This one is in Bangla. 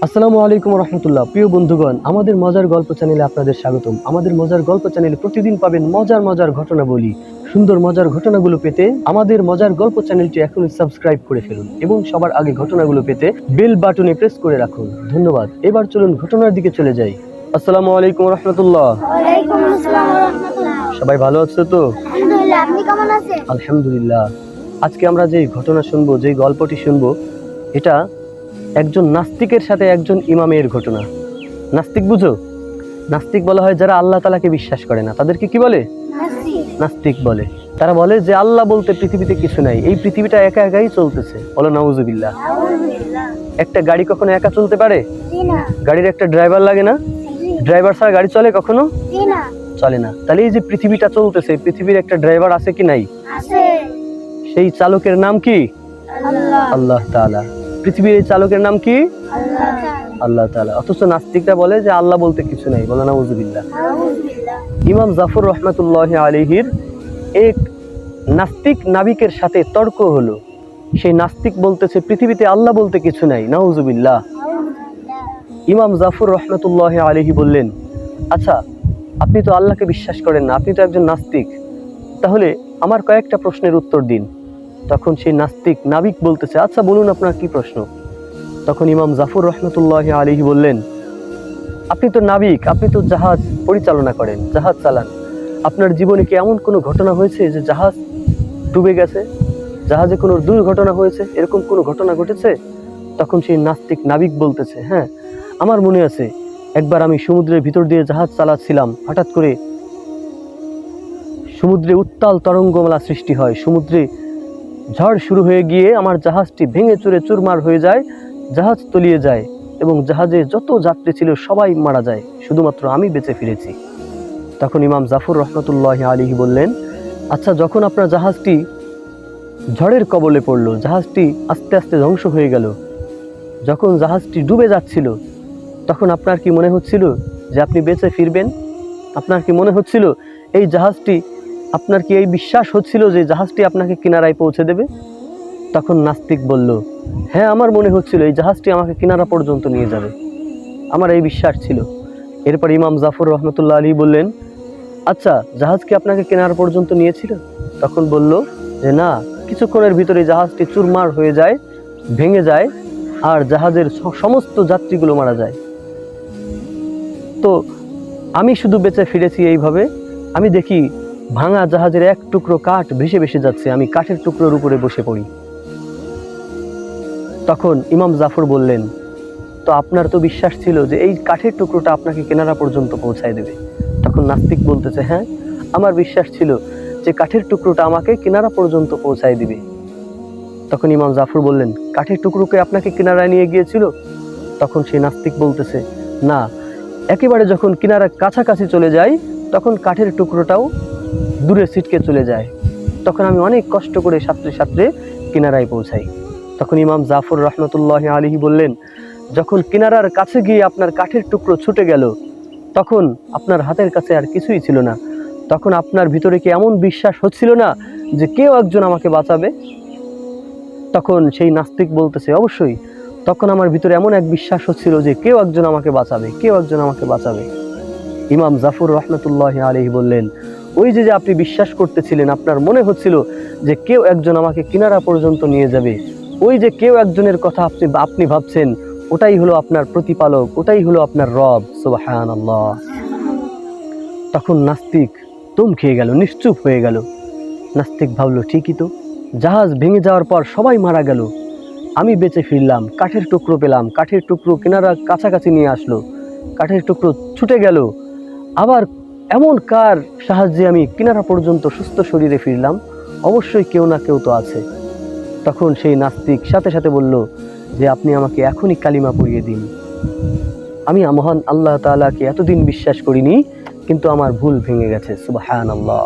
আসসালামু আলাইকুম রহমতুল্লাহ। প্রিয় বন্ধুগণ, আমাদের মজার গল্প চ্যানেলে আপনাদের স্বাগতম। আমাদের মজার গল্প চ্যানেলে প্রতিদিন পাবেন মজার মজার ঘটনাবলী। সুন্দর মজার ঘটনাগুলো পেতে আমাদের মজার গল্প চ্যানেলটি এখনই সাবস্ক্রাইব করে ফেলুন এবং সবার আগে ঘটনাগুলো পেতে বেল বাটনে প্রেস করে রাখুন। ধন্যবাদ। এবার চলুন ঘটনার দিকে চলে যাই। আসসালামু আলাইকুম রহমতুল্লাহ। ওয়ালাইকুম আসসালাম ওয়া রাহমাতুল্লাহ। সবাই ভালো আছো তো? আলহামদুলিল্লাহ, আপনি কেমন আছেন? আলহামদুলিল্লাহ। আজকে আমরা যেই ঘটনা শুনবো, যেই গল্পটি শুনবো, এটা একজন নাস্তিকের সাথে একজন ইমামের ঘটনা। নাস্তিক বুঝো? নাস্তিক বলা হয় যারা আল্লাহ তাআলাকে বিশ্বাস করে না, তাদেরকে কি বলে? নাস্তিক বলে। তারা বলে যে আল্লাহ বলতে পৃথিবীতে কিছু নাই, এই পৃথিবীটা একা একাই চলতেছে। বলো নাউজুবিল্লাহ। একটা গাড়ি কখনো একা চলতে পারে? গাড়ির একটা ড্রাইভার লাগে না? ড্রাইভার ছাড়া গাড়ি চলে কখনো? চলে না। তাহলে এই যে পৃথিবীটা চলতেছে, পৃথিবীর একটা ড্রাইভার আছে কি নাই? সেই চালকের নাম কি? আল্লাহ তাআলা। পৃথিবীর এই চালকের নাম কি? আল্লাহ তাআলা। অথচ নাস্তিকরা বলে যে আল্লাহ বলতে কিছু নাই। বলো নাউজুবিল্লাহ। ইমাম জাফর রহমাতুল্লাহি আলাইহির এক নাস্তিক নাবিকের সাথে তর্ক হলো। সেই নাস্তিক বলতেছে পৃথিবীতে আল্লাহ বলতে কিছু নাই। নাউজুবিল্লাহ। ইমাম জাফর রহমাতুল্লাহি আলাইহি বললেন, আচ্ছা, আপনি তো আল্লাহকে বিশ্বাস করেন না, আপনি তো একজন নাস্তিক, তাহলে আমার কয়েকটা প্রশ্নের উত্তর দিন। তখন সেই নাস্তিক নাবিক বলতেছে, আচ্ছা বলুন আপনার কি প্রশ্ন। তখন ইমাম জাফর রহমতুল্লাহি আলাইহি বললেন, আপনি তো নাবিক, আপনি তো জাহাজ পরিচালনা করেন, জাহাজ চালান। আপনার জীবনে কি এমন কোনো ঘটনা হয়েছে যে জাহাজ ডুবে গেছে, জাহাজে কোনো দুর্ঘটনা হয়েছে, এরকম কোনো ঘটনা ঘটেছে? তখন সেই নাস্তিক নাবিক বলতেছে, হ্যাঁ, আমার মনে আছে, একবার আমি সমুদ্রের ভিতর দিয়ে জাহাজ চালাচ্ছিলাম, হঠাৎ করে সমুদ্রে উত্তাল তরঙ্গমালা সৃষ্টি হয়, সমুদ্রে ঝড় শুরু হয়ে গিয়ে আমার জাহাজটি ভেঙে চুরে চুরমার হয়ে যায়, জাহাজ তলিয়ে যায় এবং জাহাজে যত যাত্রী ছিল সবাই মারা যায়, শুধুমাত্র আমি বেঁচে ফিরেছি। তখন ইমাম জাফর রহমতুল্লাহি আলাইহি বললেন, আচ্ছা, যখন আপনার জাহাজটি ঝড়ের কবলে পড়লো, জাহাজটি আস্তে আস্তে ধ্বংস হয়ে গেল, যখন জাহাজটি ডুবে যাচ্ছিল, তখন আপনার কি মনে হচ্ছিল যে আপনি বেঁচে ফিরবেন? আপনার কি মনে হচ্ছিল এই জাহাজটি, আপনার কি এই বিশ্বাস হচ্ছিল যে জাহাজটি আপনাকে কিনারায় পৌঁছে দেবে? তখন নাস্তিক বলল, হ্যাঁ, আমার মনে হচ্ছিল এই জাহাজটি আমাকে কিনারা পর্যন্ত নিয়ে যাবে, আমার এই বিশ্বাস ছিল। এরপর ইমাম জাফর রহমতুল্লাহ আলী বললেন, আচ্ছা, জাহাজ কি আপনাকে কিনারা পর্যন্ত নিয়েছিল? তখন বলল যে না, কিছুক্ষণের ভিতরে জাহাজটি চুরমার হয়ে যায়, ভেঙে যায়, আর জাহাজের সমস্ত যাত্রীগুলো মারা যায়। তো আমি শুধু বেঁচে ফিরেছি এইভাবে, আমি দেখি ভাঙা জাহাজের এক টুকরো কাঠ ভেসে ভেসে যাচ্ছে, আমি কাঠের টুকরোর উপরে বসে পড়ি। তখন ইমাম জাফর বললেন, তো আপনার তো বিশ্বাস ছিল যে এই কাঠের টুকরোটা আপনাকে কিনারা পর্যন্ত পৌঁছায় দেবে। তখন নাস্তিক বলতেছে, হ্যাঁ, আমার বিশ্বাস ছিল যে কাঠের টুকরোটা আমাকে কিনারা পর্যন্ত পৌঁছায় দিবে। তখন ইমাম জাফর বললেন, কাঠের টুকরোকে আপনাকে কিনারায় নিয়ে গিয়েছিল? তখন সেই নাস্তিক বলতেছে, না, একেবারে যখন কিনারা কাছাকাছি চলে যায় তখন কাঠের টুকরোটাও দূরে ছিটকে চলে যায়, তখন আমি অনেক কষ্ট করে সাঁতরে সাঁতরে কিনারায় পৌঁছাই। তখন ইমাম জাফর রহমতুল্লাহ আলাইহি বললেন, যখন কিনারার কাছে গিয়ে আপনার কাঠের টুকরো ছুটে গেল, তখন আপনার হাতের কাছে আর কিছুই ছিল না, তখন আপনার ভিতরে কি এমন বিশ্বাস হচ্ছিল না যে কেউ একজন আমাকে বাঁচাবে? তখন সেই নাস্তিক বলতেছে, অবশ্যই, তখন আমার ভিতরে এমন এক বিশ্বাস হচ্ছিল যে কেউ একজন আমাকে বাঁচাবে, কেউ একজন আমাকে বাঁচাবে। ইমাম জাফর রহমতুল্লাহ আলাইহি বললেন, ওই যে আপনি বিশ্বাস করতেছিলেন, আপনার মনে হচ্ছিল যে কেউ একজন আমাকে কিনারা পর্যন্ত নিয়ে যাবে, ওই যে কেউ একজনের কথা আপনি ভাবছেন, ওটাই হলো আপনার প্রতিপালক, ওটাই হলো আপনার রব। সুবহানাল্লাহ। তখন নাস্তিক দম খেয়ে গেল, নিশ্চুপ হয়ে গেল। নাস্তিক ভাবলো, ঠিকই তো, জাহাজ ভেঙে যাওয়ার পর সবাই মারা গেল, আমি বেঁচে ফিরলাম, কাঠের টুকরো পেলাম, কাঠের টুকরো কিনারা কাছাকাছি নিয়ে আসলো, কাঠের টুকরো ছুটে গেল, আবার এমন কার সাহায্যে আমি কিনারা পর্যন্ত সুস্থ শরীরে ফিরলাম? অবশ্যই কেউ না কেউ তো আছে। তখন সেই নাস্তিক সাথে সাথে বলল যে আপনি আমাকে এখনই কালিমা পড়িয়ে দিন, আমি মহান আল্লাহ তাআলাকে এতদিন বিশ্বাস করিনি, কিন্তু আমার ভুল ভেঙে গেছে। সুবহানাল্লাহ।